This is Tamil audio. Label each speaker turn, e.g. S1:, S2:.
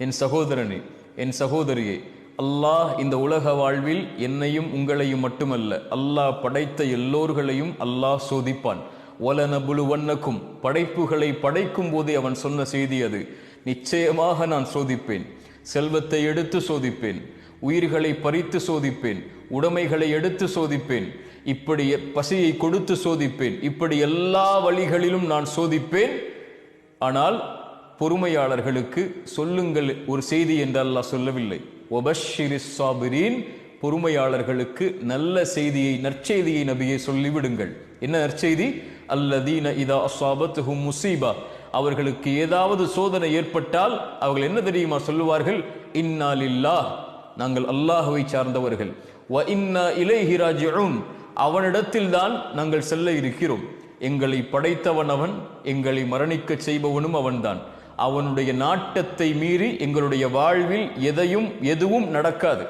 S1: என் சகோதரனே, என் சகோதரியே, அல்லாஹ் இந்த உலக வாழ்வில் என்னையும் உங்களையும் மட்டுமல்ல, அல்லாஹ் படைத்த எல்லோர்களையும் அல்லாஹ் சோதிப்பான். வலனபுலுவன்னக்கும், படைப்புகளை படைக்கும் போதே அவன் சொன்ன செய்தி அது. நிச்சயமாக நான் சோதிப்பேன். செல்வத்தை எடுத்து சோதிப்பேன், உயிர்களை பறித்து சோதிப்பேன், உடைமைகளை எடுத்து சோதிப்பேன், இப்படி பசியை கொடுத்து சோதிப்பேன், இப்படி எல்லா வழிகளிலும் நான் சோதிப்பேன். ஆனால் பொறுமையாளர்களுக்கு சொல்லுங்கள் ஒரு செய்தி என்று அல்லாஹ் சொல்லவில்லை. வபஷ்ஷிரிஸ் சாபிரீன், பொறுமையாளர்களுக்கு நல்ல செய்தியை, நற்செய்தியை நபியை சொல்லிவிடுங்கள். என்ன நற்செய்தி? அல்லதீன இதா அஸாபத்துஹும் முஸீபா, அவர்களுக்கு ஏதாவது சோதனை ஏற்பட்டால் அவர்கள் என்ன தெரியுமா சொல்லுவார்கள்? இன்னா லில்லாஹ், நாங்கள் அல்லாஹ்வை சார்ந்தவர்கள், வ இன்னா இலைஹி ராஜிஊன், அவனிடத்தில் தான் நாங்கள் செல்ல இருக்கிறோம். எங்களை படைத்தவன் அவன், எங்களை மரணிக்க செய்பவனும் அவன்தான். அவனுடைய நாட்டத்தை மீறி எங்களுடைய வாழ்வில் எதுவும் நடக்காது.